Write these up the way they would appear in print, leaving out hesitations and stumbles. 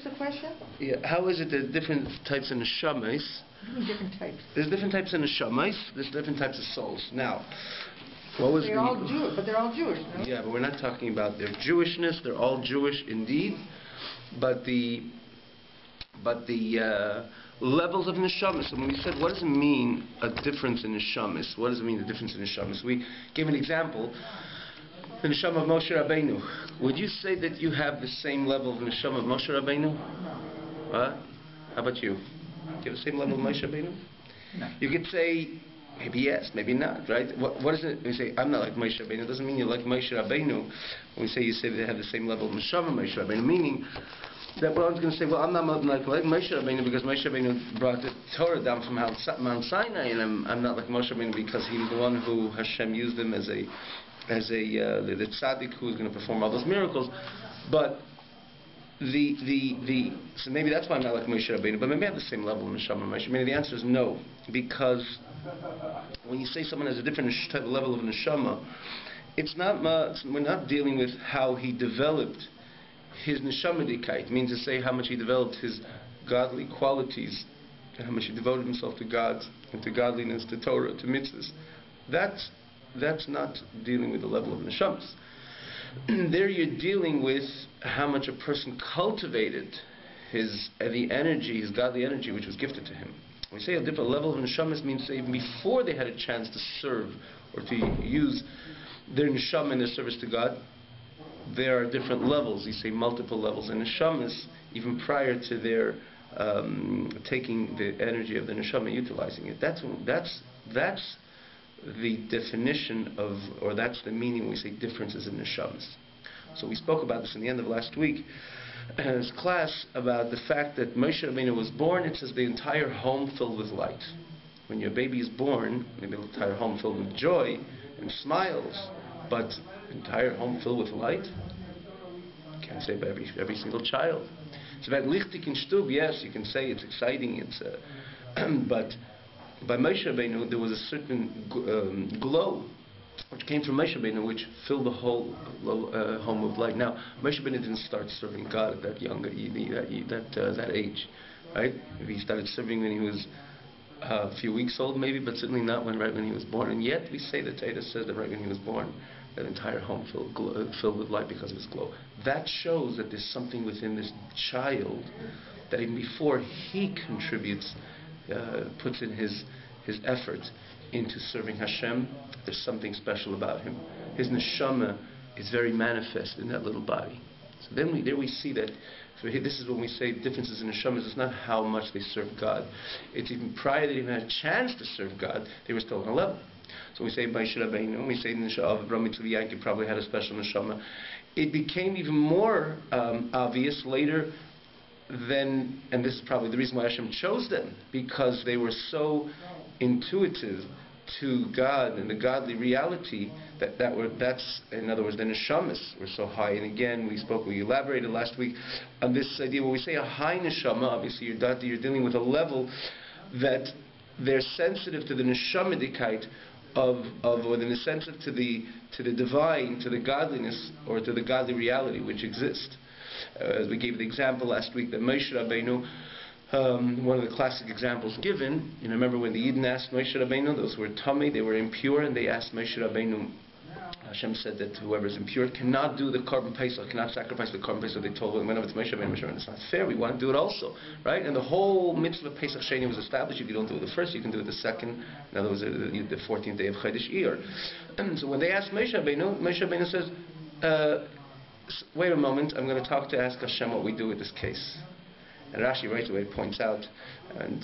What's the question? Yeah, how is it that different types of neshamas? Different types. There's different types of neshamas. There's different types of souls. Now, what was they're all Jewish, but they're all Jewish, no? Yeah, but we're not talking about their Jewishness. They're all Jewish indeed, but the levels of neshamas. So when we said, what does it mean a difference in neshamas? What does it mean a difference in neshamas? We gave an example. The neshama of Moshe Rabbeinu. Would you say that you have the same level of neshama of Moshe Rabbeinu? What? How about you? Do you have the same level of Moshe Rabbeinu? No. You could say, maybe yes, maybe not, right? What is it? We say, I'm not like Moshe Rabbeinu. It doesn't mean you're like Moshe Rabbeinu. When you say they have the same level of neshama of Moshe Rabbeinu, meaning that one's going to say, well, I'm not like Moshe Rabbeinu because Moshe Rabbeinu brought the Torah down from Mount Sinai, and I'm not like Moshe Rabbeinu because he's the one who Hashem used him as the tzaddik who is going to perform all those miracles. But so maybe that's why I'm not like Moshe Rabbeinu, but maybe I have the same level of neshama of Moshe Rabbeinu. The answer is no, because when you say someone has a different level of neshama, it's not we're not dealing with how he developed his neshamadikite, means to say how much he developed his godly qualities and how much he devoted himself to God and to godliness, to Torah, to mitzvahs. That's not dealing with the level of neshamas. There you're dealing with how much a person cultivated the energy, his godly energy, which was gifted to him. When we say a different level of neshamas, means even before they had a chance to serve or to use their neshama in their service to God, there are different levels. You say multiple levels in neshamas, even prior to their taking the energy of the neshama, utilizing it. That's the definition of, or that's the meaning when we say differences in neshamas. So we spoke about this in the end of last week in his class about the fact that Moshe Rabbeinu was born. It says the entire home filled with light. When your baby is born, maybe the entire home filled with joy and smiles, but the entire home filled with light? Can't say by every single child. It's about lichtik in stub, yes, you can say it's exciting, but by Moshe Rabbeinu there was a certain glow which came from Moshe Rabbeinu, which filled the whole home with light. Now, Moshe Rabbeinu didn't start serving God at that that age, right? He started serving when he was a few weeks old, maybe, but certainly not right when he was born. And yet, we say that Torah says that right when he was born, that entire home filled with light because of his glow. That shows that there's something within this child that even before he contributes, puts in his effort into serving Hashem, there's something special about him. His neshama is very manifest in that little body. So then we see that. So this is when we say differences in neshamas. It's not how much they serve God. It's even prior they even had a chance to serve God, they were still on a level. So we say Moshe Rabbeinu, we say the neshama of Avraham Yitzchak Yaakov probably had a special neshama. It became even more obvious later than, and this is probably the reason why Hashem chose them, because they were so intuitive to God and the godly reality that's in other words the neshamas were so high. And again we elaborated last week on this idea. When we say a high neshama, obviously you're dealing with a level that they're sensitive to the neshamadikite or they're sensitive to the divine, to the godliness or to the godly reality which exists. As we gave the example last week that Moshe Rabbeinu, one of the classic examples given, remember when the Yidden asked Moshe Rabbeinu, those who were tummy, they were impure, and they asked Moshe Rabbeinu, Hashem said that whoever is impure cannot do the Korban Pesach, cannot sacrifice the Korban Pesach. They told them, went over to Moshe Rabbeinu, it's not fair, we want to do it also, right? And the whole mitzvah of Pesach Sheni was established. If you don't do it the first, you can do it the second, in other words, the 14th day of Chodesh Iyar. So when they asked Moshe Rabbeinu says, wait a moment, I'm going to ask Hashem what we do with this case. And Rashi right away points out, and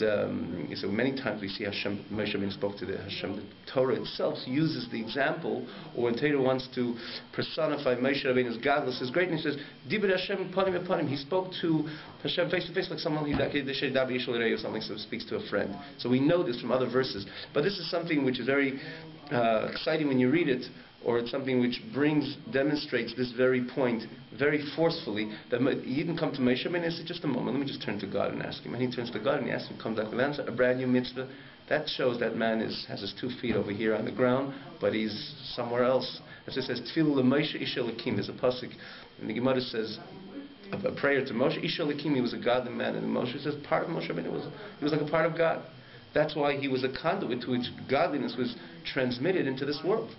so many times we see Hashem, Moshe Rabbeinu spoke to Hashem. The Torah itself uses the example, or when Torah wants to personify Moshe Rabbeinu's godless, his greatness, he says, Dibur Hashem panim epanim. He spoke to Hashem face to face like someone or something, so speaks to a friend. So we know this from other verses. But this is something which is very exciting when you read it, or it's something which demonstrates this very point very forcefully, that he didn't come to Moshe Rabbeinu and say, just a moment, let me just turn to God and ask him. And he turns to God and he asks him, comes back with an answer, a brand new mitzvah. That shows that man has his 2 feet over here on the ground, but he's somewhere else. As it says, Tfilu l'Moshe ish Elokim. There's a pasuk, and the Gemara says, a prayer to Moshe. Ish Elokim, he was a godly man, and Moshe says part of Moshe Rabbeinu he was like a part of God. That's why he was a conduit to which godliness was transmitted into this world.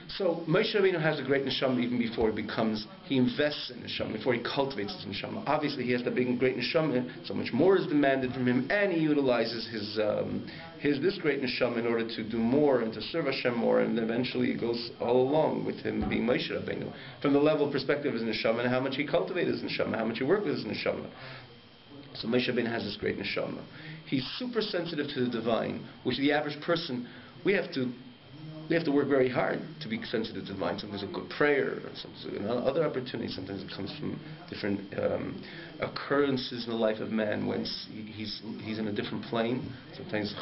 So Moshe Rabbeinu has a great neshama even before he invests in neshama, before he cultivates his neshama. Obviously he has that big and great neshama, so much more is demanded from him, and he utilizes this great neshama in order to do more and to serve Hashem more, and eventually it goes all along with him being Moshe Rabbeinu. From the level perspective of his neshama and how much he cultivated his neshama, how much he worked with his neshama. So Moshe Rabbeinu has this great neshama. He's super sensitive to the divine, which the average person, we have to work very hard to be sensitive to the divine. Sometimes a good prayer, sometimes other opportunities. Sometimes it comes from different occurrences in the life of man when he's in a different plane. Sometimes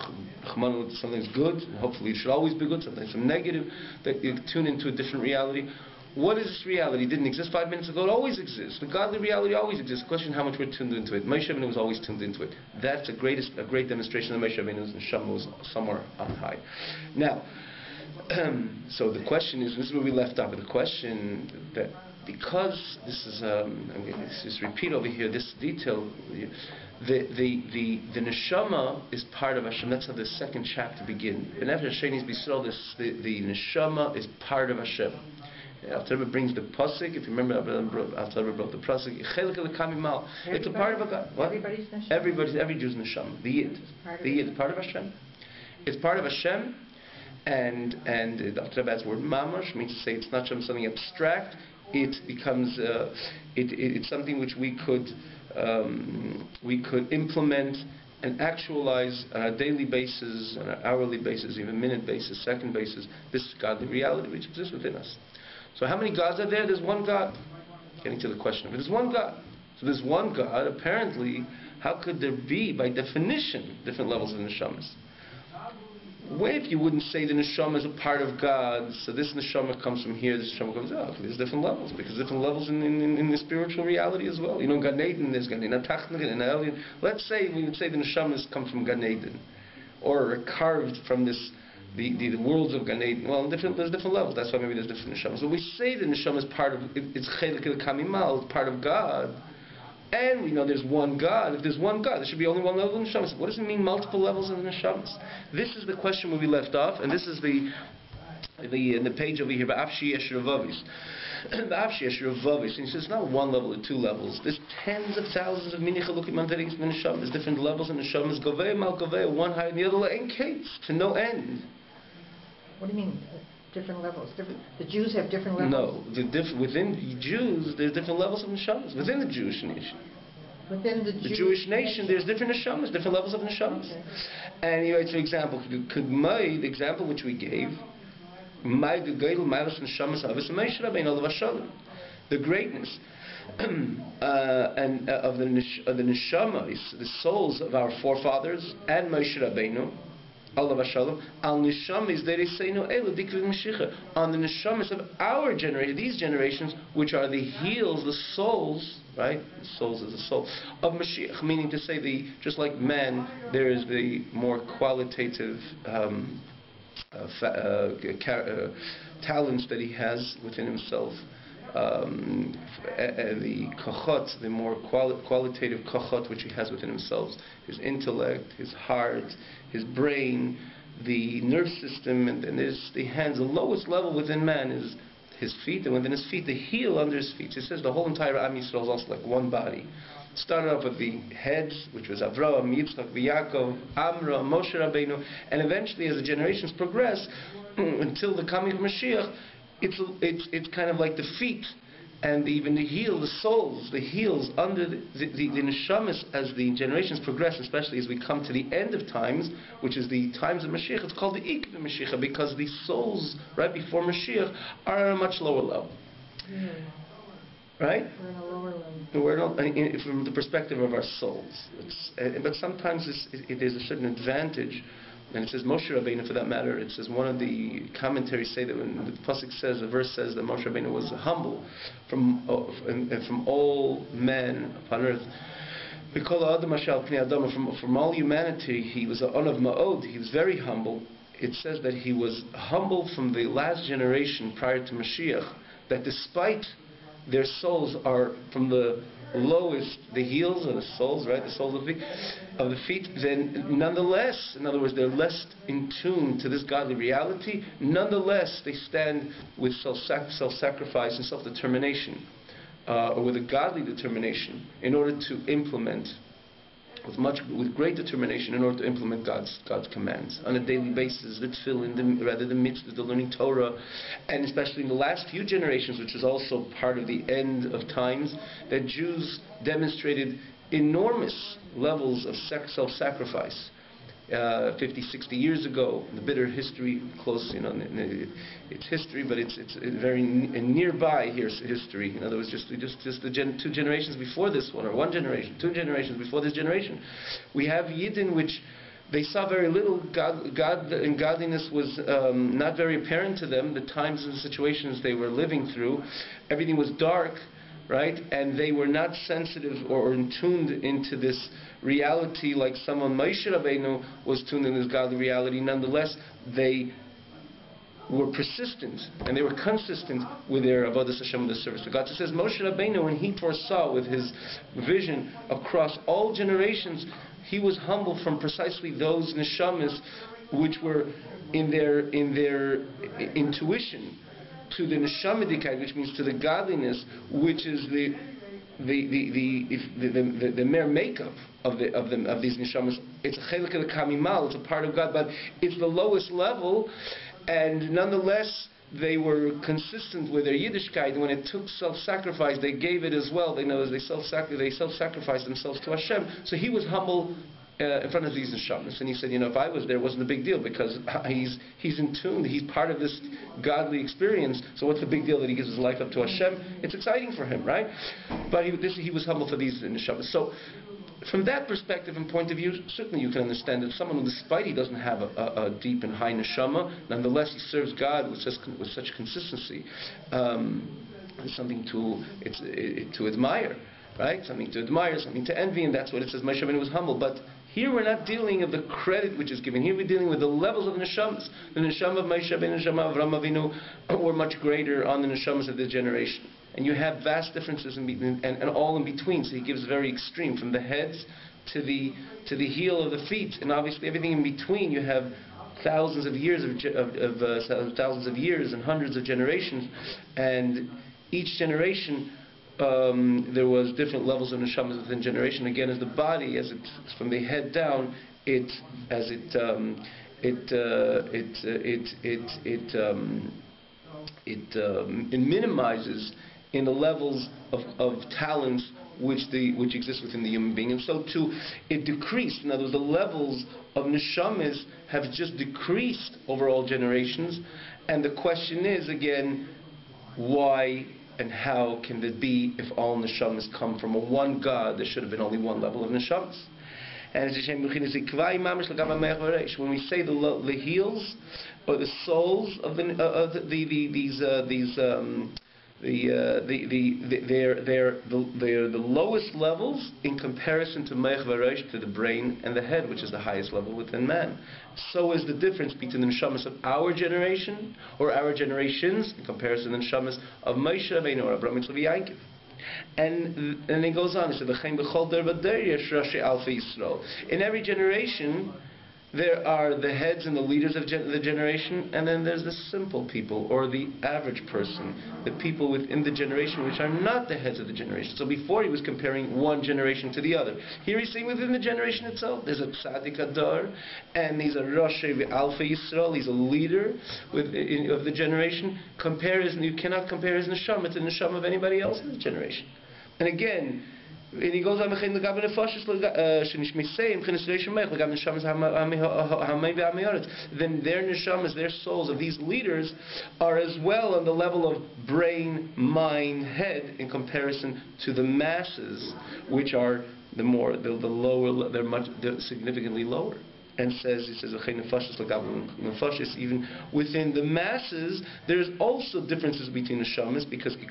something's good, and hopefully it should always be good. Sometimes some negative, that you tune into a different reality. What is this reality? It didn't exist 5 minutes ago. It always exists. The godly reality always exists. The question is how much we're tuned into it. Moshe Rabbeinu was always tuned into it. That's a great demonstration of Moshe Rabbeinu's neshama was somewhere on high. Now, so the question is, this is where we left off with the question that because this is, I'm going to just repeat over here this detail, the neshama is part of Hashem. That's how the second chapter begins. The neshama is part of Hashem. Alter Rebbe brings the pasuk. If you remember, Alter Rebbe brought the pasuk. It's a part of a God. What? Every Jew's neshama. The Yid is part of Hashem. It's part of Hashem. And Alter Rebbe adds the word mamash, means to say it's not something abstract. It becomes it's something which we could implement and actualize on a daily basis, on an hourly basis, even minute basis, second basis. This is godly reality which exists within us. So how many gods are there? There's one God. Getting to the question of it. There's one God. So there's one God. Apparently, how could there be, by definition, different levels of neshamas? What if you wouldn't say the neshama is a part of God, so this neshama comes from here, this neshama comes out? There's different levels, because different levels in the spiritual reality as well. You know, Gan Eden, there's Gan Eden, Tachna, Gan Eden. Let's say we would say the neshamas come from Gan Eden, or carved from this, the worlds of Gan Eden. Well, there's different levels. That's why maybe there's different neshamas. So we say the neshama is part of, it's Chelik el-Kamimal, it's part of God. And we know there's one God. If there's one God, there should be only one level of neshamas. What does it mean, multiple levels of neshamas? This is the question where we left off, and this is in the page over here, Ba'afshi Yesh Ravavis. Ba'afshi Yesh Ravavis. And he says, not one level or two levels. There's tens of thousands of minichalukim manteris neshamas. There's different levels of neshamas. Govei mal govei, one higher than the other, and kates, to no end. What do you mean? Different levels. The Jews have different levels. No, within Jews, there's different levels of neshamas within the Jewish nation. Within the Jewish nation, there's different neshamas, different levels of neshamas. Okay. And he writes, for example, the example which we gave, the greatness and of the neshama, the souls of our forefathers and Moshe Rabbeinu. Allah v'shalom, al neshamis dereseinu elu dikvim Mashiach, on the neshamis of our generation, these generations, which are the heels, the souls, right? The souls is the soul of Mashiach, meaning to say just like man, there is the more qualitative talents that he has within himself. The kochot, the more qualitative kochot which he has within himself, his intellect, his heart, his brain, the nerve system, and the hands. The lowest level within man is his feet, and within his feet, the heel under his feet. So it says the whole entire Am Yisrael is also like one body. It started off with the heads, which was Avraham, Yitzchak, Yaakov, Amram, Moshe Rabbeinu, and eventually, as the generations progress, until the coming of Mashiach, it's kind of like the feet and even the heel, the souls, the heels under the neshamas as the generations progress, especially as we come to the end of times, which is the times of Mashiach. It's called the Ikv Mashiach because the souls right before Mashiach are at a much lower level. Right? We're in a lower level. From the perspective of our souls. But sometimes there's a certain advantage. And it says Moshe Rabbeinu, for that matter, it says one of the commentaries say that when the pasuk says, the verse says that Moshe Rabbeinu was humble from all men upon earth. From all humanity, he was an of ma'od. He was very humble. It says that he was humble from the last generation prior to Mashiach. That despite their souls are from the lowest, the heels of the soles, right, the soles of the feet, then nonetheless, in other words, they're less in tune to this godly reality. Nonetheless, they stand with self-sacrifice and self-determination, or with a godly determination, in order to implement with great determination, in order to implement God's commands on a daily basis, the tefillin, the mitzvahs, the learning Torah, and especially in the last few generations, which is also part of the end of times, that Jews demonstrated enormous levels of self-sacrifice. 50, 60 years ago, the bitter history, close, it's history, but it's very nearby here's history. In other words, just the two generations before this one, or one generation, two generations before this generation, we have Yidden which they saw very little. God and godliness was not very apparent to them. The times and the situations they were living through, everything was dark, right? And they were not sensitive or tuned into this reality like someone, Moshe Rabbeinu, was tuned in this godly reality. Nonetheless, they were persistent and they were consistent with their avodas Hashem, the service to God. So it says Moshe Rabbeinu, when he foresaw with his vision across all generations, he was humbled from precisely those neshamas which were in their intuition to the neshama, which means to the godliness, which is the mere makeup of these neshamas. It's a chelik of the kamimal, it's a part of God, but it's the lowest level, and nonetheless they were consistent with their Yiddishkeit, and when it took self-sacrifice, they gave it as well. They know they self-sacrificed themselves to Hashem. So he was humble in front of these neshamas, and he said, if I was there, it wasn't a big deal, because he's in tune, he's part of this godly experience, so what's the big deal that he gives his life up to Hashem? It's exciting for him, right? But he was humble for these neshamas. So from that perspective and point of view, certainly you can understand that someone who, despite he doesn't have a deep and high neshama, nonetheless he serves God with such consistency. It's something to admire, right? Something to admire, something to envy, and that's what it says. Moshe Rabbeinu was humble. But here we're not dealing with the credit which is given. Here we're dealing with the levels of the neshamas. The neshama of Moshe Rabbeinu, the neshama of Avraham Avinu were much greater on the neshamas of this generation. And you have vast differences and all in between. So he gives very extreme, from the heads to the heel of the feet, and obviously everything in between. You have thousands of years thousands of years and hundreds of generations, and each generation there was different levels of neshamas within generation. Again, as the body, as it's from the head down, it minimizes in the levels of talents which exist within the human being, and so too it decreased. In other words, the levels of neshamas have just decreased over all generations, and the question is again, why and how can it be if all neshamas come from a one God? There should have been only one level of neshamas. And when we say the heels or the souls of they're the lowest levels in comparison to Meich Varesh, to the brain and the head, which is the highest level within man. So is the difference between the neshamas of our generation or our generations in comparison to the neshamas of Moshe Rabbeinu or Avraham Yitzchak Yaakov. And it goes on. It says, in every generation there are the heads and the leaders of the generation, and then there's the simple people, or the average person, the people within the generation which are not the heads of the generation. So before he was comparing one generation to the other. Here he's saying within the generation itself, there's a Tzaddik Adar, and he's a Rosh Alpha Yisrael, he's a leader of the generation. You cannot compare his neshama to the neshama of anybody else in the generation. And again, and he goes on, then their neshamas, their souls of these leaders, are as well on the level of brain, mind, head, in comparison to the masses, which are the lower, they're significantly lower. And he says, even within the masses, there's also differences between neshamas, because it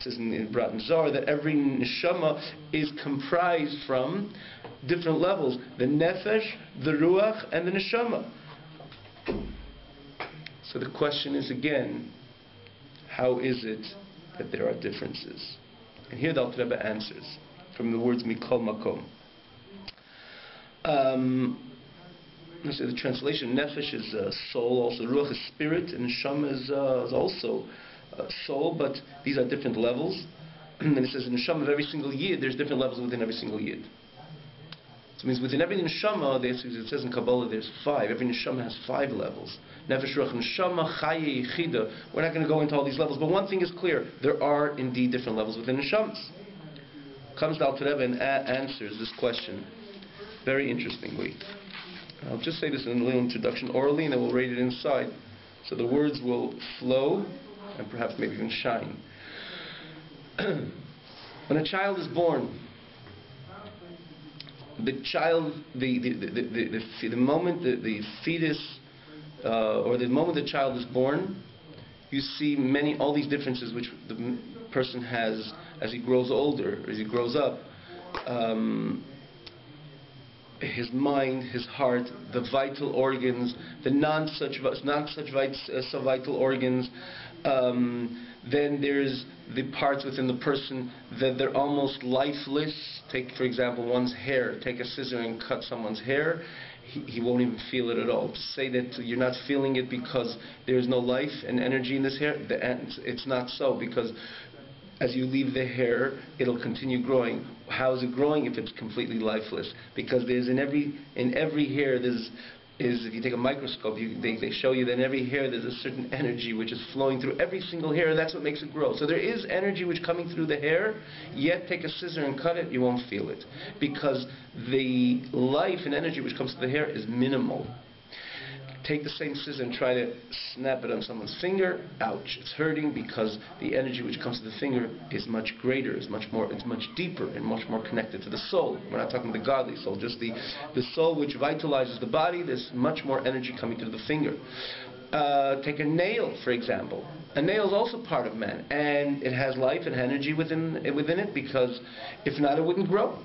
says in Brat and Zohar that every neshama is comprised from different levels: the nefesh, the ruach, and the neshama. So the question is again, how is it that there are differences? And here the Alter Rebbe answers from the words Mikol Makom. Let's say the translation, Nefesh is soul, also Ruach is spirit, and Neshama is also soul, but these are different levels. And it says in Neshama of every single Yid, there's different levels within every single Yid. So it means within every Neshama, it says in Kabbalah, there's 5. Every Neshama has 5 levels. Nefesh, Ruach, Neshama, Chaye, Yechida. We're not going to go into all these levels, but one thing is clear. There are indeed different levels within Neshamas. Comes the Alter Rebbe and answers this question very interestingly. I'll just say this in a little introduction orally, and then we'll read it inside. So the words will flow and perhaps maybe even shine. When a child is born, the child, the moment the fetus, or the moment the child is born, you see all these differences which the person has as he grows older, as he grows up. His mind, his heart, the vital organs, the so vital organs. Then there's the parts within the person that they're almost lifeless. Take, for example, one's hair. Take a scissor and cut someone's hair. He won't even feel it at all. To say that you're not feeling it because there's no life and energy in this hair, it's not so, because as you leave the hair, it'll continue growing. How is it growing if it's completely lifeless? Because there's in every hair if you take a microscope, they show you that in every hair there's a certain energy which is flowing through every single hair, and that's what makes it grow. So there is energy which coming through the hair, yet take a scissor and cut it, you won't feel it. Because the life and energy which comes to the hair is minimal. Take the same scissor and try to snap it on someone's finger, ouch, it's hurting, because the energy which comes to the finger is much greater, it's much deeper and much more connected to the soul. We're not talking the godly soul, just the soul which vitalizes the body. There's much more energy coming to the finger. Take a nail, for example. A nail is also part of man, and it has life and energy within it, because if not, it wouldn't grow.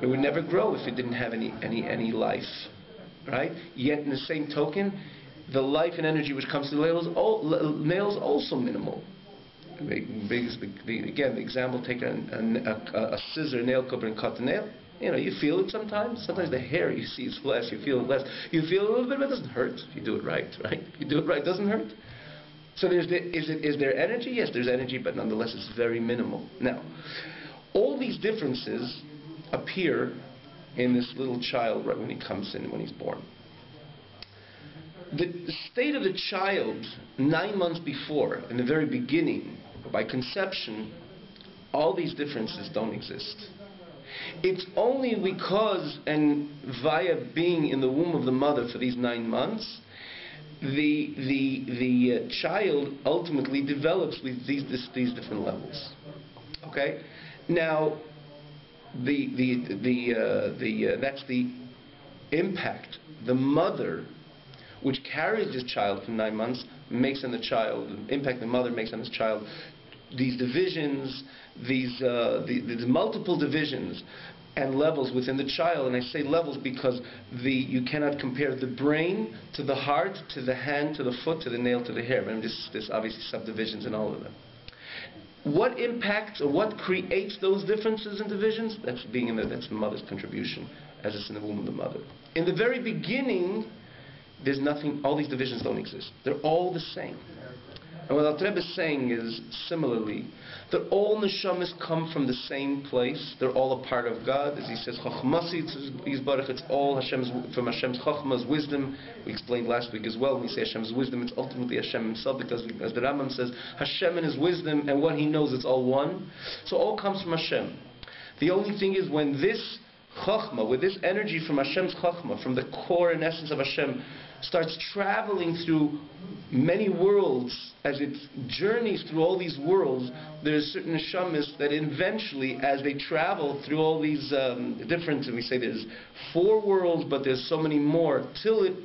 It would never grow if it didn't have any life. Right? Yet in the same token, the life and energy which comes to the nail is also minimal. Again, the example, take a scissor, nail clipper, and cut the nail. You feel it sometimes. Sometimes the hair you see is flesh, you feel it less. You feel a little bit, but it doesn't hurt if you do it right. Right? If you do it right, it doesn't hurt. So is there energy? Yes, there's energy, but nonetheless it's very minimal. Now, all these differences appear in this little child right when he comes in, when he's born. The state of the child 9 months before, in the very beginning, by conception, all these differences don't exist. It's only because and via being in the womb of the mother for these 9 months, the child ultimately develops with these different levels. Okay? Now, that's the impact. The mother, which carries this child for 9 months, makes on the child. The impact the mother makes on this child. These divisions, these multiple divisions and levels within the child. And I say levels because you cannot compare the brain to the heart, to the hand, to the foot, to the nail, to the hair. I mean, there's obviously subdivisions in all of them. What impacts or what creates those differences and divisions? That's the mother's contribution, as it's in the womb of the mother. In the very beginning, there's nothing. All these divisions don't exist. They're all the same. And what Alter Rebbe is saying is, similarly, that all neshamas come from the same place. They're all a part of God. As he says, Chachmasi, it's all from Hashem's Chachma's wisdom. We explained last week as well, when we say Hashem's wisdom, it's ultimately Hashem himself, because as the Rambam says, Hashem and his wisdom and what he knows, it's all one. So all comes from Hashem. The only thing is, when this Chachma, with this energy from Hashem's Chachma, from the core and essence of Hashem, starts traveling through many worlds, as it journeys through all these worlds, there's certain neshamas that eventually, as they travel through all these different, and we say there's 4 worlds, but there's so many more, till it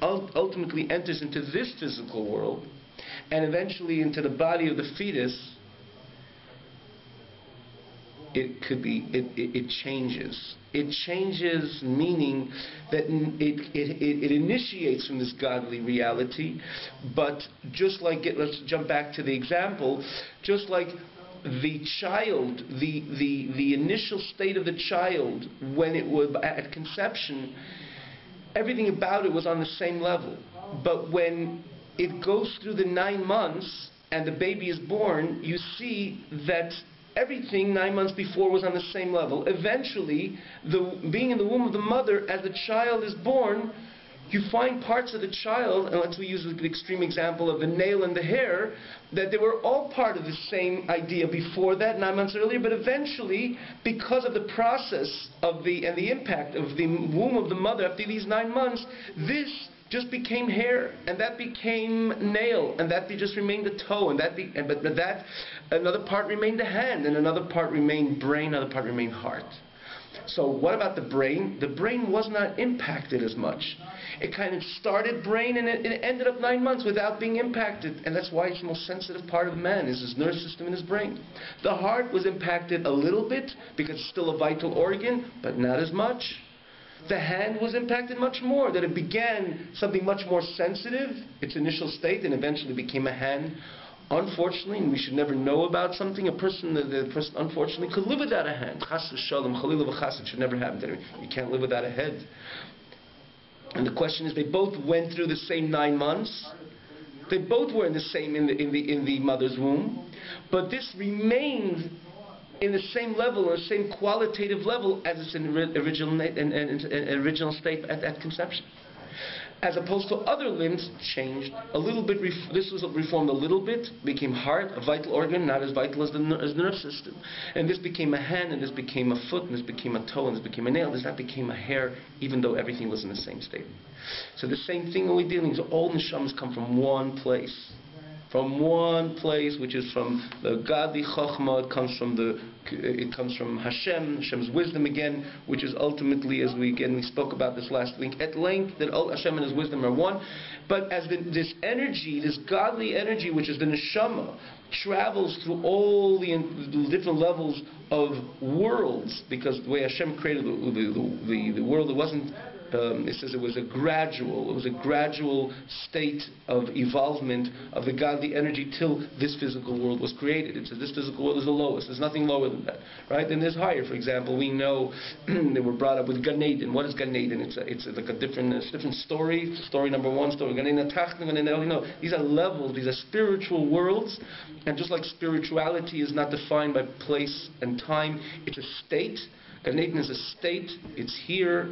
ultimately enters into this physical world, and eventually into the body of the fetus. it changes. It changes, meaning that it initiates from this godly reality, but just like let's jump back to the example, just like the child, the initial state of the child when it was at conception, everything about it was on the same level. But when it goes through the 9 months and the baby is born, you see that everything 9 months before was on the same level. Eventually, being in the womb of the mother, as the child is born, you find parts of the child, and let's use the extreme example of the nail and the hair, that they were all part of the same idea before that, 9 months earlier, but eventually, because of the process and the impact of the womb of the mother after these 9 months, this just became hair, and that became nail, and that just remained the toe, but that another part remained the hand, and another part remained brain, another part remained heart. So what about the brain? The brain was not impacted as much. It kind of started brain, and it ended up 9 months without being impacted, and that's why it's the most sensitive part of man, is his nervous system and his brain. The heart was impacted a little bit, because it's still a vital organ, but not as much. The hand was impacted much more, that it began something much more sensitive, its initial state, and eventually became a hand. Unfortunately, and we should never know about something, the person unfortunately could live without a hand. Chas v'shalom, chalilah v'chas, it should never happen to anyone. You can't live without a head. And the question is, they both went through the same 9 months. They both were in the mother's womb, but this remained in the same level, or the same qualitative level as its original state at conception. As opposed to other limbs, changed a little bit. This was reformed a little bit, became heart, a vital organ, not as vital as the nerve system. And this became a hand, and this became a foot, and this became a toe, and this became a nail. That became a hair, even though everything was in the same state. So the same thing that we're dealing with. All neshamas come from one place. From one place, which is from the godly chokhmah. It comes from Hashem's wisdom again, which is ultimately, as we spoke about this last week at length, that Hashem and His wisdom are one. But as this energy, this godly energy, which is the neshama, travels through all the different levels of worlds, because the way Hashem created the world, it wasn't. It says it was a gradual state of evolvement of the godly energy till this physical world was created. It says this physical world is the lowest. There's nothing lower than that, right? Then there's higher. For example, we know they were brought up with Gan Eden. What is Gan Eden? It's like a different story. Story number one, story Gan Eden, these are levels. These are spiritual worlds, and just like spirituality is not defined by place and time, it's a state. Gan Eden is a state. It's here.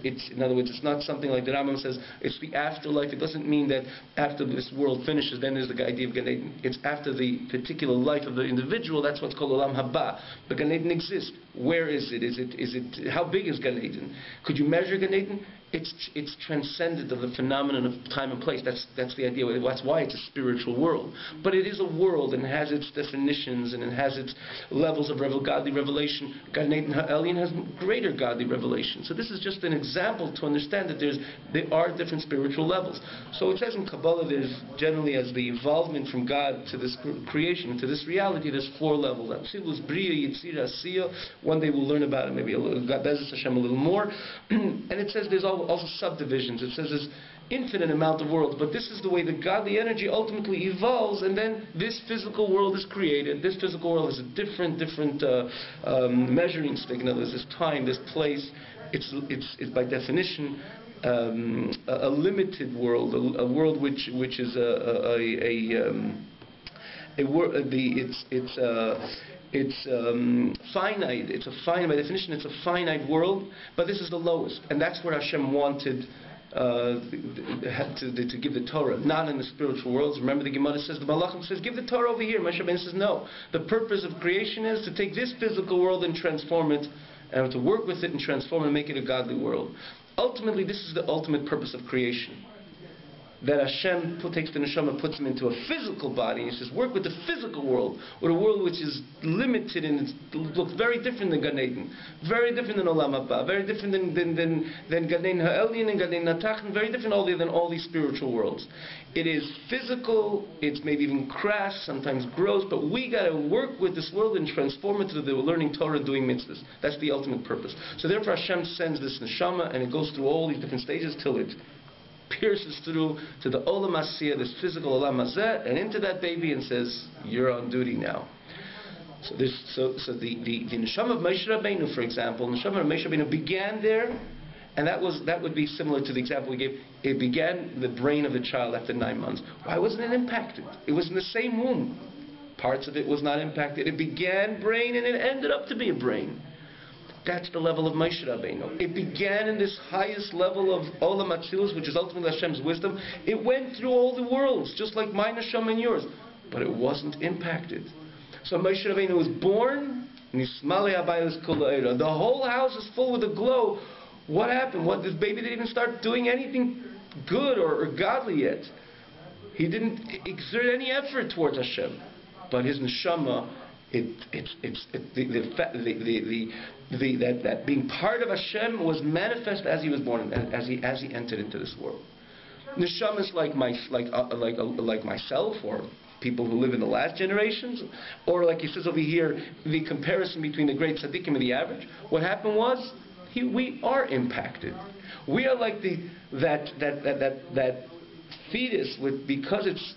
In other words, it's not something like the Rambam says, it's the afterlife. It doesn't mean that after this world finishes, then there's the idea of Gan Eden. It's after the particular life of the individual. That's what's called Olam Haba. But Gan Eden exists. Where is it? Is it? How big is Gan Eden? Could you measure Gan Eden? It's transcendent of the phenomenon of time and place. That's the idea. That's why it's a spiritual world. But it is a world, and it has its definitions, and it has its levels of godly revelation. Gan Eden Ha'elyon has greater godly revelation. So this is just an example to understand that there are different spiritual levels. So it says in Kabbalah, there's generally, as the involvement from God to this creation, to this reality, there's 4 levels. Atzilus, Bria, Yitzira, Asiya. One day we'll learn about it, maybe a little, Be'ezus Hashem, a little more. And it says there's also subdivisions. It says there's infinite amount of worlds, but this is the way the godly energy ultimately evolves, and then this physical world is created. This physical world is a different measuring stick. In other words, this time, this place. It's by definition a limited world, a world which is finite. It's a finite, by definition, it's a finite world, but this is the lowest, and that's where Hashem wanted to give the Torah, not in the spiritual worlds. Remember, the Gemara says, the Malachim says, give the Torah over here. Moshe Rabbeinu says, no. The purpose of creation is to take this physical world and transform it, and to work with it and transform it and make it a godly world. Ultimately, this is the ultimate purpose of creation. that Hashem takes the neshama, puts him into a physical body, and he says, work with the physical world, with a world which is limited and it looks very different than Gan Eden, very different than Olam Haba, very different than Gan Eden Ha'elyon and Gan Eden Ha'tachton, very different than all these spiritual worlds. It is physical, it's maybe even crass, sometimes gross, but we got to work with this world and transform it to the learning Torah and doing mitzvahs. That's the ultimate purpose. So therefore Hashem sends this neshama, and it goes through all these different stages till it pierces through to the Olam Asiyah, this physical Olam Hazeh, and into that baby and says, you're on duty now. So the neshama of Moshe Rabbeinu, for example, the neshama of Moshe Rabbeinu began there, and that would be similar to the example we gave. It began the brain of the child after 9 months. Why wasn't it impacted? It was in the same womb. Parts of it was not impacted. It began brain and it ended up to be a brain. That's the level of Moshe Rabbeinu. It began in this highest level of Olam Atzilus, which is ultimately Hashem's wisdom. It went through all the worlds, just like my neshama and yours, but it wasn't impacted. So Moshe Rabbeinu was born. The whole house is full with a glow. What happened? This baby didn't even start doing anything good or godly yet. He didn't exert any effort towards Hashem, but his neshama. That being part of Hashem was manifest as he was born, as he entered into this world. Neshama is like myself, or people who live in the last generations, or like he says over here, the comparison between the great tzaddikim and the average. What happened was we are impacted. We are like that fetus because it's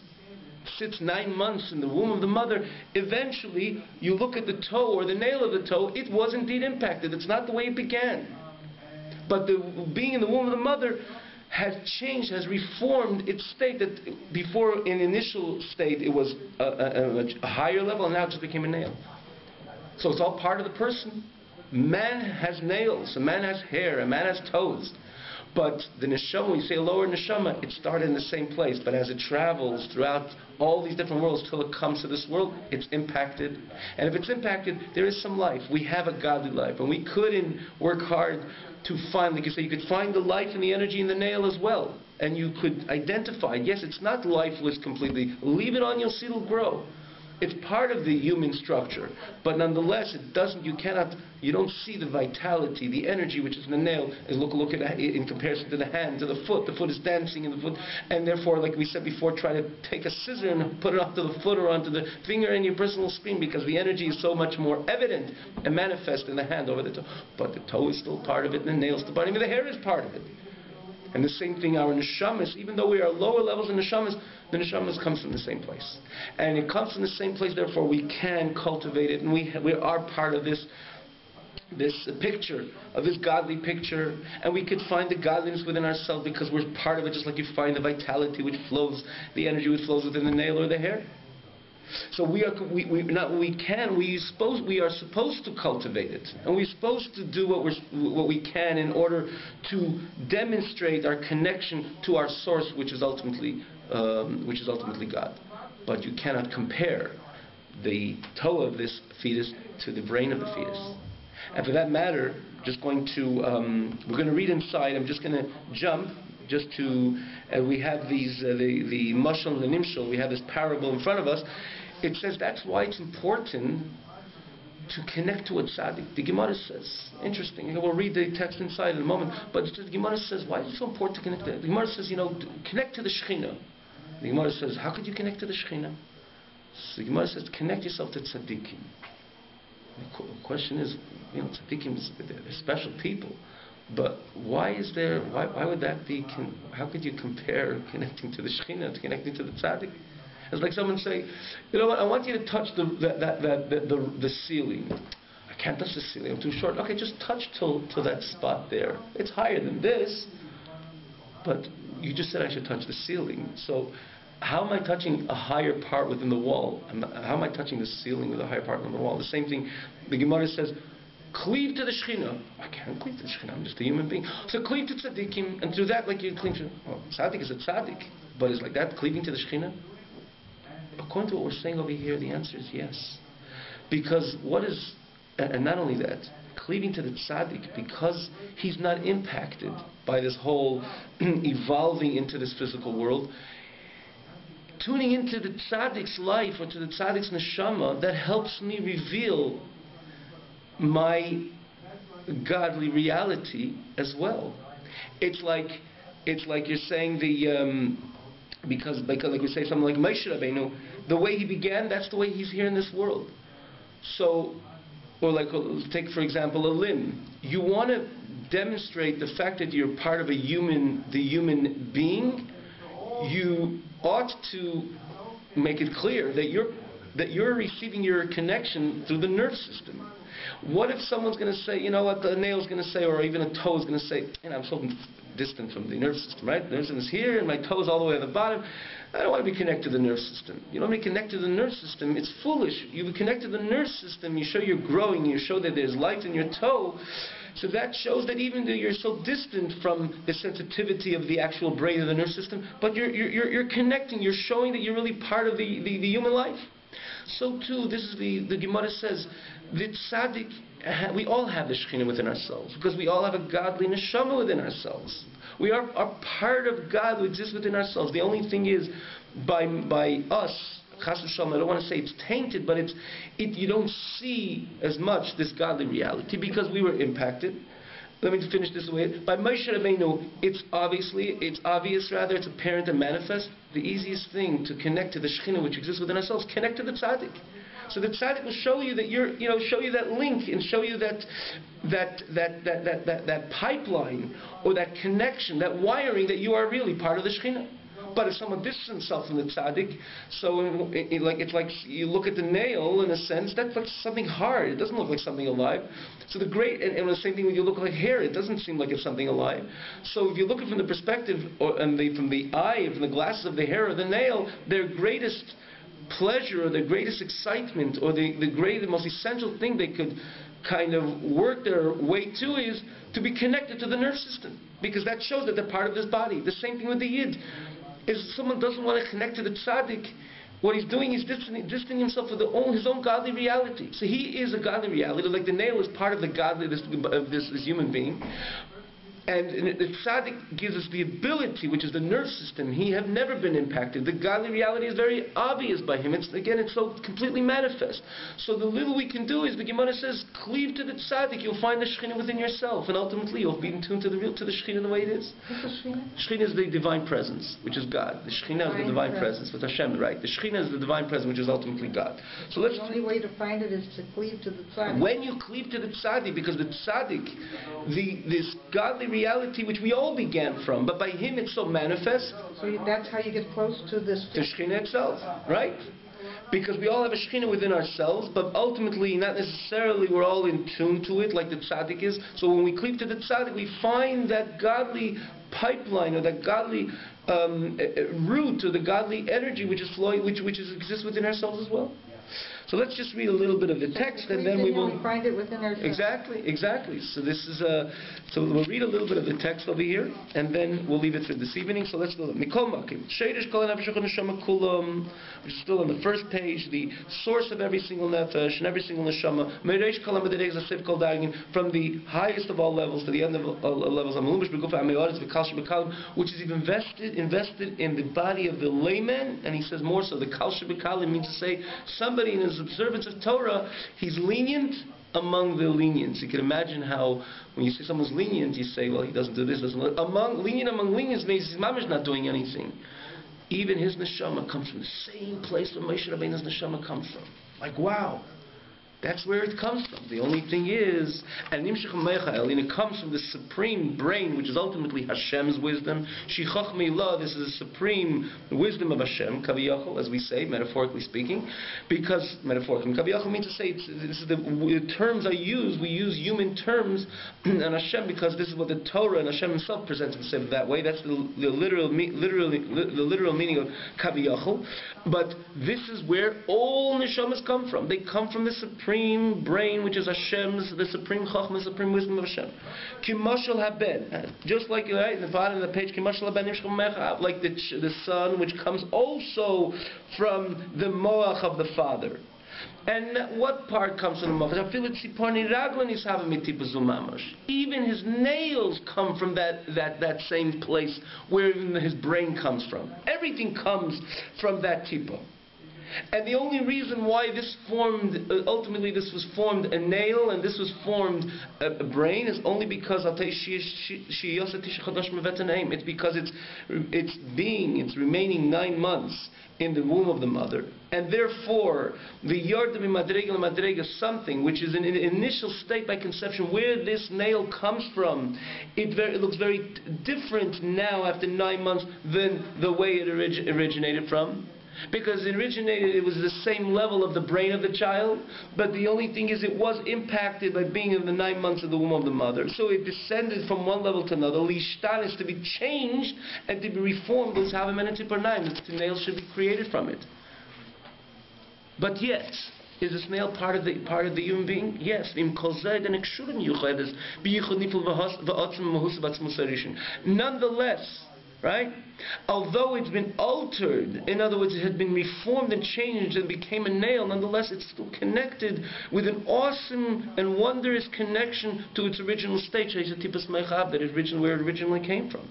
sits 9 months in the womb of the mother. Eventually, you look at the toe or the nail of the toe, it was indeed impacted. It's not the way it began. But being in the womb of the mother has changed, has reformed its state. That before, in initial state, it was a higher level, and now it just became a nail. So it's all part of the person. Man has nails, a man has hair, a man has toes. But the neshama, when you say lower neshama, it started in the same place. But as it travels throughout all these different worlds till it comes to this world, it's impacted. And if it's impacted, there is some life. We have a godly life. And we couldn't work hard to find, like you say, you could find the life and the energy in the nail as well. And you could identify, yes, it's not lifeless completely. Leave it on, you'll see it'll grow. It's part of the human structure, but nonetheless, you don't see the vitality, the energy which is in the nail. Look at it in comparison to the hand, to the foot. The foot is dancing in the foot, and therefore, like we said before, try to take a scissor and put it onto the foot or onto the finger, and your person will scream because the energy is so much more evident and manifest in the hand over the toe. But the toe is still part of it, and the nail is still part of it, the hair is part of it. And the same thing, our neshamas, even though we are lower levels in neshamas, the neshamas comes from the same place. And it comes from the same place, therefore we can cultivate it, and we are part of this picture, of this godly picture, and we could find the godliness within ourselves because we're part of it, just like you find the vitality which flows, the energy which flows within the nail or the hair. So we are supposed to cultivate it, and we're supposed to do what we can in order to demonstrate our connection to our source, which is ultimately God. But you cannot compare the toe of this fetus to the brain of the fetus. And for that matter, we're going to read inside. I'm just going to jump. We have the mashal and the nimshal. We have this parable in front of us. It says that's why it's important to connect to a tzaddik. The Gemara says, interesting. We'll read the text inside in a moment. But the Gemara says, why is it so important to connect to the Gemara says, connect to the Shekhinah. The Gemara says, how could you connect to the Shekhinah? So the Gemara says, connect yourself to tzaddikim. The question is, tzaddikim, they're special people. But why would that be? How could you compare connecting to the Shekhinah to connecting to the tzaddik? It's like someone saying, you know what? I want you to touch the ceiling. I can't touch the ceiling. I'm too short. Okay, just touch till that spot there. It's higher than this, but you just said I should touch the ceiling. So, how am I touching a higher part within the wall? How am I touching the ceiling with a higher part within the wall? The same thing. The Gemara says, cleave to the Shekhinah. I can't cleave to the Shekhinah. I'm just a human being. So cleave to tzaddikim, and through that, like you cleave to. Tzaddik is a tzaddik, but it's like that cleaving to the Shekhinah. According to what we're saying over here, the answer is yes, because what is and not only that, cleaving to the tzaddik, because he's not impacted by this whole evolving into this physical world, tuning into the tzaddik's life or to the tzaddik's neshama, that helps me reveal my godly reality as well. It's like you're saying because like we say something like Moshe Rabbeinu, the way he began, that's the way he's here in this world. So, or like take for example a limb. You want to demonstrate the fact that you're part of the human being. You ought to make it clear that you're receiving your connection through the nerve system. What if someone's going to say, you know what, the nail's going to say, or even a toe is going to say, I'm so distant from the nerve system, right? The nerve system is here, and my toe's all the way at the bottom. I don't want to be connected to the nerve system. You don't want to be connected to the nerve system. It's foolish. You connect to the nerve system, you show you're growing, you show that there's life in your toe. So that shows that even though you're so distant from the sensitivity of the actual brain of the nerve system, but you're connecting, you're showing that you're really part of the human life. So too, this is the Gemara says, the tzaddik, we all have the Shekhinah within ourselves, because we all have a godly neshama within ourselves. We are part of God who exists within ourselves. The only thing is, by us, chas v'shalom, I don't want to say it's tainted, but you don't see as much this godly reality because we were impacted. Let me finish this way. By Moshe Rabbeinu, it's obvious, it's apparent and manifest. The easiest thing to connect to the Shekhinah which exists within ourselves, connect to the tzaddik. So the tzaddik will show you that show you that link and show you that pipeline or that connection, that wiring, that you are really part of the Shekhinah. But if someone distances himself from the tzaddik, so it's like you look at the nail, in a sense, that's like something hard. It doesn't look like something alive. So and the same thing when you look like hair, it doesn't seem like it's something alive. So if you look at it from the perspective, from the eye, from the glasses of the hair or the nail, their greatest pleasure or their greatest excitement or the most essential thing they could kind of work their way to is to be connected to the nerve system, because that shows that they're part of this body. The same thing with the yid. If someone doesn't want to connect to the tzaddik, what he's doing is distancing himself with his own godly reality. So he is a godly reality, like the nail is part of the godly of this human being. And the tzaddik gives us the ability, which is the nerve system. He have never been impacted. The godly reality is very obvious by him. It's so completely manifest. So the little we can do is, the Gemara says, cleave to the tzaddik. You'll find the Shekhinah within yourself, and ultimately you'll be in tune to the Shekhinah the way it is. What's the Shekhinah? Shekhinah is the divine presence, which is God. The Shekhinah is the divine presence with Hashem, right? The Shekhinah is the divine presence, which is ultimately God. So the only way to find it is to cleave to the tzaddik. When you cleave to the tzaddik, because the tzaddik, this godly reality which we all began from, but by him it's so manifest. So that's how you get close to this. To Shekhinah itself, right? Because we all have a Shekhinah within ourselves, but ultimately not necessarily we're all in tune to it like the tzaddik is. So when we cleave to the tzaddik, we find that godly pipeline or that godly root or the godly energy which is flowing, which exists within ourselves as well. So let's just read a little bit of the text, and then we will find it within ourselves. Exactly. So this is so we'll read a little bit of the text over here, and then we'll leave it for this evening. So let's go. Mikol Makim, Sheidish Kol Nefesh Neshama Kulam, which is still on the first page, the source of every single nefesh and every single neshama. Meireish Kol Hamadei Zasif Kol Dagim, from the highest of all levels to the end of all levels. Amelumish Begufa Ameoris V'Kalsh B'Kalim, which is even invested in the body of the layman, and he says more so. The Kalsh B'Kalim means to say somebody in his observance of Torah, he's lenient among the lenients. You can imagine how when you say someone's lenient, you say, well, he doesn't do this, doesn't do that. Lenient among lenients means his mama's not doing anything. Even his neshama comes from the same place where Moshe Rabbeinu's neshama comes from. Like, wow. That's where it comes from. The only thing is, and it comes from the supreme brain, which is ultimately Hashem's wisdom. Shichach Milah, this is the supreme wisdom of Hashem, Kaviyachol, as we say, metaphorically speaking. Because, metaphorically, Kaviyachol means to say, this is the terms I use, we use human terms on Hashem because this is what the Torah and Hashem himself presents himself that way. That's the literal meaning of Kaviyachol. But this is where all neshamas come from. They come from the supreme brain, which is Hashem's, the supreme chachma, the supreme wisdom of Hashem. Kimashal haben, just like right in the bottom of the page, Kimashal haben nimshcham mecha, like the son, which comes also from the moach of the father. And what part comes from the mamash? Even his nails come from that same place where even his brain comes from. Everything comes from that tipa. And the only reason why this formed, ultimately this was formed a nail and this was formed a brain, is only because it's because it's remaining 9 months in the womb of the mother, and therefore the yardam madrega is something which is in an initial state by conception where this nail comes from. It looks very different now after 9 months than the way it originated from. Because it was the same level of the brain of the child, but the only thing is it was impacted by being in the 9 months of the womb of the mother. So it descended from one level to another. Lishtan is to be changed and to be reformed. The nails should be created from it. But yet, is this nail part of the human being? Yes. Nonetheless, right? Although it's been altered, in other words, it had been reformed and changed and became a nail, nonetheless it's still connected with an awesome and wondrous connection to its original state, where it originally came from.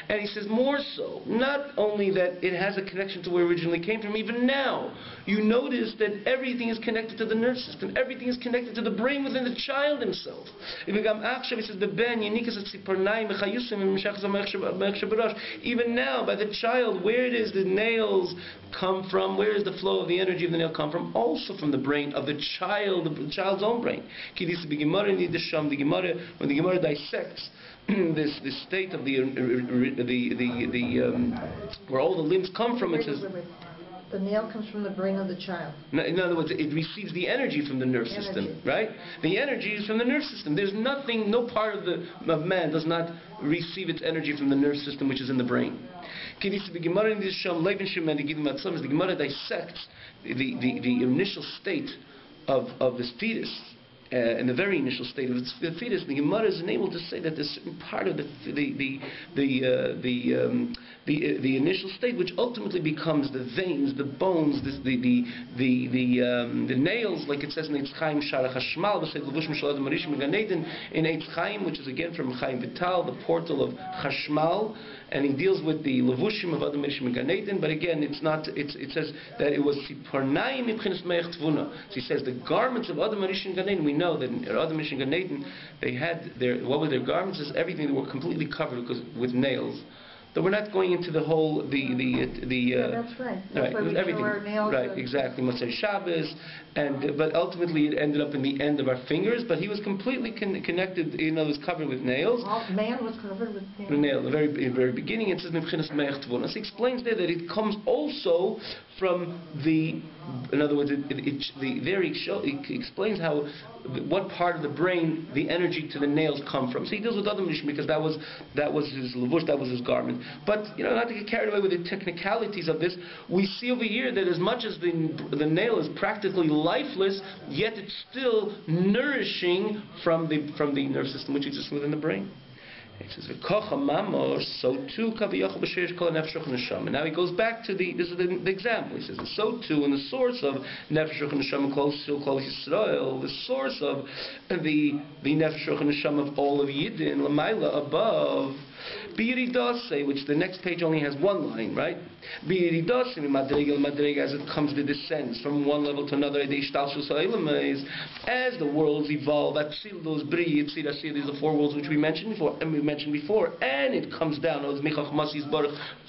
And he says more so, not only that it has a connection to where it originally came from, even now, you notice that everything is connected to the nervous system, everything is connected to the brain within the child himself. He says, even now, by the child, where does the nails come from? Where does the flow of the energy of the nail come from? Also from the brain of the child's own brain. When the Gemara dissects this state of where all the limbs come from, it says the nail comes from the brain of the child. In other words, it receives the energy from the nerve system, right? The energy is from the nerve system. There's nothing, no part of man does not receive its energy from the nerve system, which is in the brain. The Gemara dissects the initial state of this fetus. In the very initial state of the fetus, the Gemara is unable to say that there's certain part of the initial state which ultimately becomes the veins, the bones, the nails, like it says in Eitz Chaim Sharach Hashmal, in Eitz Chaim, which is again from Chaim Vital, the portal of Chashmal, and he deals with the levushim of Adam Rishon Gan Eden, but again, it says that it was Siparnaim Mibchinas Meich Tvuna. So he says the garments of Adam Rishon Gan Eden, we know that in Adam Rishon Gan Eden, they had what were their garments? Is everything, they were completely covered with nails. So we're not going into the whole that's right. That's why we everything. show our nails. Right, exactly. Motzei Shabbos, but ultimately it ended up in the end of our fingers. But he was completely connected. It was covered with nails. Man was covered with nails. Nail, the very beginning. It says Mibchinas Meich Tvuna. He explains there that it comes also from in other words, it explains what part of the brain the energy to the nails come from. So he deals with Adam Rishon because that was his levush, that was his garment. But not to get carried away with the technicalities of this, we see over here that as much as the nail is practically lifeless, yet it's still nourishing from the nerve system which exists within the brain. It says, so too, and now he goes back to this is the example. He says, so too, in the source of Nefesh Ruach Neshama Kol Yisrael, the source of the Nefesh Ruach Neshama of all of Yidden, Lamaila, above, Biyiridase, which the next page only has one line, right? Biyiridase, Madrega, as it comes to descends from one level to another, as the worlds evolve, Atzilus, Bri, Yitzir, Asir, these are the 4 worlds which we mentioned before, and it comes down,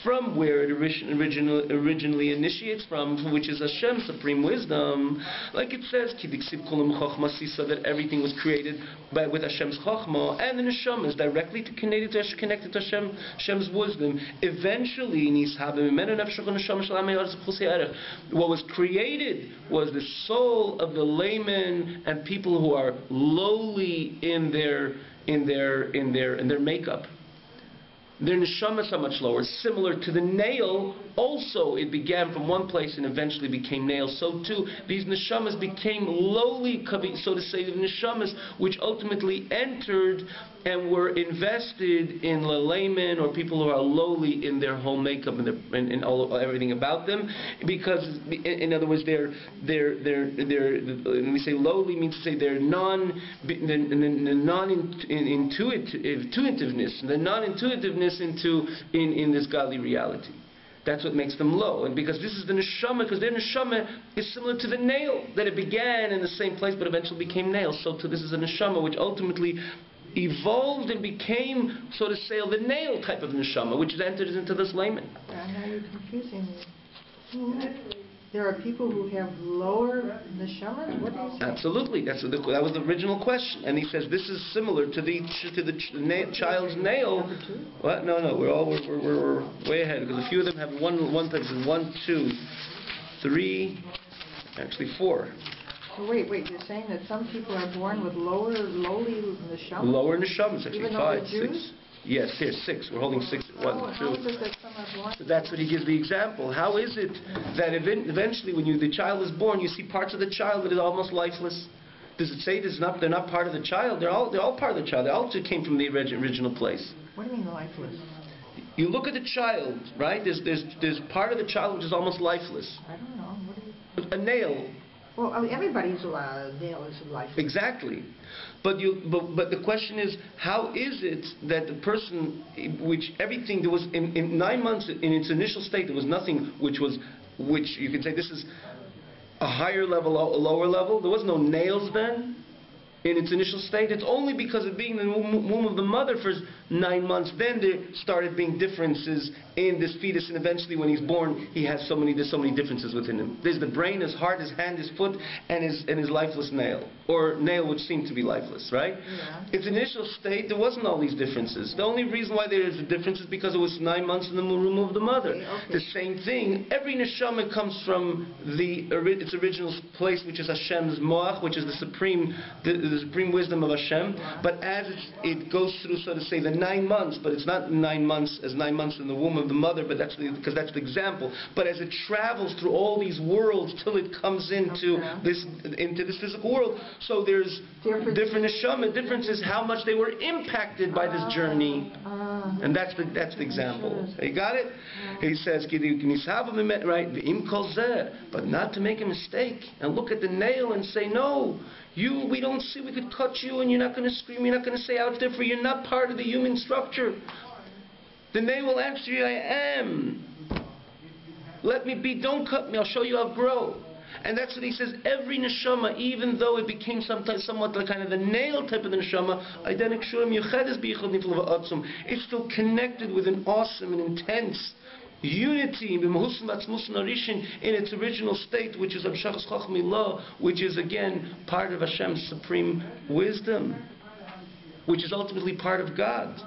from where it originally initiates from, which is Hashem's supreme wisdom. Like it says, that everything was created with Hashem's Chochmah, and the Neshama is directly connected to Hashem's wisdom. Eventually, what was created was the soul of the layman and people who are lowly in their makeup. Their neshamas are much lower, similar to the nail also it began from one place and eventually became nails. So too, these neshamas became lowly, so to say, neshamas, which ultimately entered and were invested in laymen, or people who are lowly in their whole makeup and everything about them. Because, in other words, they're when we say lowly, means to say they're non-intuitiveness, the non-intuitiveness in this godly reality. That's what makes them low. And because this is the neshama, because their neshama is similar to the nail, that it began in the same place but eventually became nail. So too, this is a neshama which ultimately evolved and became, so to say, the nail type of neshama, which entered into this layman. Now you're confusing me. There are people who have lower neshamas? What do you say? Absolutely. That was the original question. And he says this is similar to the child's nail. What? No. We're way ahead, because a few of them have one type. 1, 2, 3, actually 4. So wait, you're saying that some people are born with lowly neshamas? Lower neshamas, actually. Even though 5, they're 6. Jews? Yes, here's 6. We're holding 6. 1, 2. How is it that some are born? So that's what he gives the example. How is it that eventually, when the child is born, you see parts of the child that is almost lifeless? Does it say they're not part of the child? They're all part of the child. They all came from the original place. What do you mean lifeless? You look at the child, right? There's part of the child which is almost lifeless. I don't know. What do you... A nail. Well, everybody's nail is lifeless. Exactly. But the question is, how is it that the person, which everything, there was in 9 months in its initial state, there was nothing which you can say this is a higher level, a lower level. There was no nails then in its initial state. It's only because of being in the womb of the mother for 9 months, then there started being differences in this fetus, and eventually when he's born, there's so many differences within him. There's the brain, his heart, his hand, his foot, and his lifeless nail, or nail which seemed to be lifeless, right? Yeah. Its initial state, there wasn't all these differences. The only reason why there is a difference is because it was 9 months in the womb of the mother. Okay. The same thing, every neshama comes from its original place, which is Hashem's moach, which is the supreme wisdom of Hashem. But as it goes through, so to say, the 9 months, but it's not 9 months as 9 months in the womb of the mother, but that's because that's the example. But as it travels through all these worlds till it comes into this physical world, so there's different neshama. Difference is how much they were impacted by this journey, and that's the example. You got it? He says, right? But not to make a mistake and look at the nail and say, no, we don't see, we could cut you and you're not going to scream, you're not going to say out different, you're not part of the human structure. The nail will answer you, I am. Let me be, don't cut me, I'll show you I'll grow. And that's what he says, every neshama, even though it became somewhat like kind of the nail type of the neshama, it's still connected with an awesome and intense unity in its original state, which is which is again part of Hashem's supreme wisdom, which is ultimately part of God.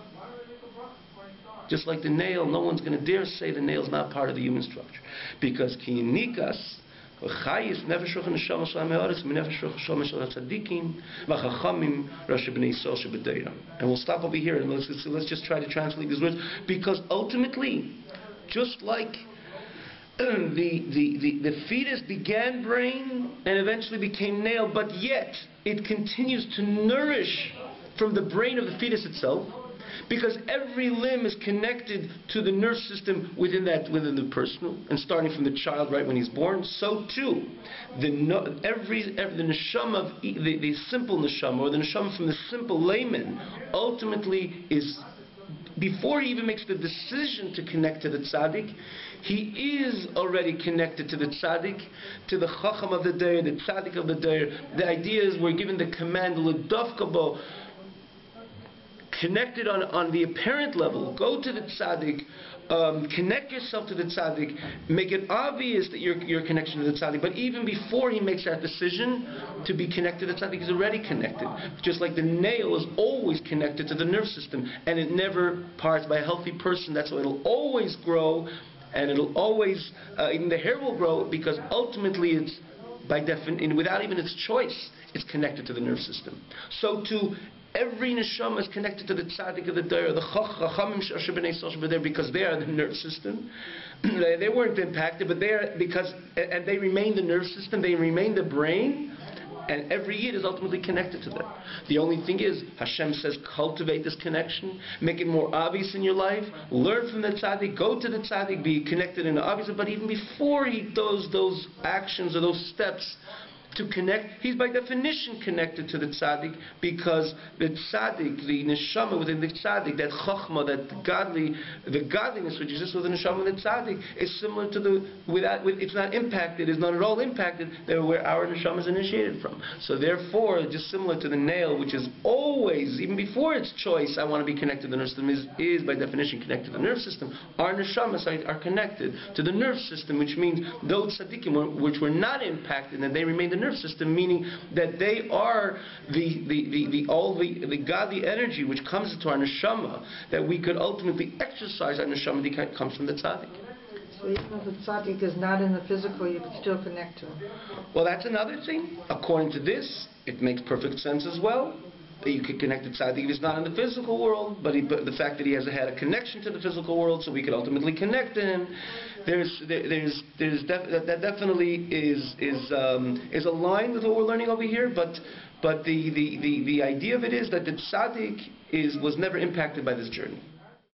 Just like the nail, no one's going to dare say the nail's not part of the human structure, because ki-nikas and we'll stop over here and let's just try to translate these words, because ultimately, just like the fetus began brain and eventually became nail, but yet it continues to nourish from the brain of the fetus itself, because every limb is connected to the nerve system within the person, and starting from the child right when he's born. So too, the neshama of the simple neshama, or the neshama from the simple layman, ultimately is, before he even makes the decision to connect to the tzaddik, he is already connected to the tzaddik, to the chacham of the day, the tzaddik of the day. The idea is we're given the command, l'davka, connected on the apparent level. Go to the tzaddik, connect yourself to the tzaddik, make it obvious that your connection to the tzaddik. But even before he makes that decision to be connected to the tzaddik, he's already connected. Just like the nail is always connected to the nerve system, and it never parts. By a healthy person, that's why it'll always grow, and it'll always, even the hair will grow, because ultimately it's, by definition, without even its choice, it's connected to the nerve system. So too, Every neshama is connected to the tzaddik of the Dor, the chachamim she'asher b'nei Yisrael she'b'der, because they are the nerve system. They weren't impacted, but they are, because, and they remain the nerve system, they remain the brain, and every yid is ultimately connected to them. The only thing is, Hashem says, cultivate this connection, make it more obvious in your life, learn from the tzaddik, go to the tzaddik, be connected in the obvious, but even before he does those actions or those steps to connect, he's by definition connected to the tzaddik, because the tzaddik, the neshama within the tzaddik, that chachma, the godliness which exists within the neshama of the tzaddik, is similar to it's not impacted, it's not at all impacted, where our neshama is initiated from. So therefore, just similar to the nail, which is always, even before its choice, I want to be connected to the nerve system, is by definition connected to the nerve system. Our neshamas are connected to the nerve system, which means those tzaddikim which were not impacted, and they remain the nerve system, meaning that they are the godly energy which comes into our neshama, that we could ultimately exercise our neshama, that comes from the tzaddik. So even if the tzaddik is not in the physical, you can still connect to him. Well, that's another thing. According to this, it makes perfect sense as well. You could connect to tzaddik if he's not in the physical world, but the fact that he has had a connection to the physical world, so we could ultimately connect to him. That definitely is aligned with what we're learning over here. But the idea of it is that the tzaddik was never impacted by this journey.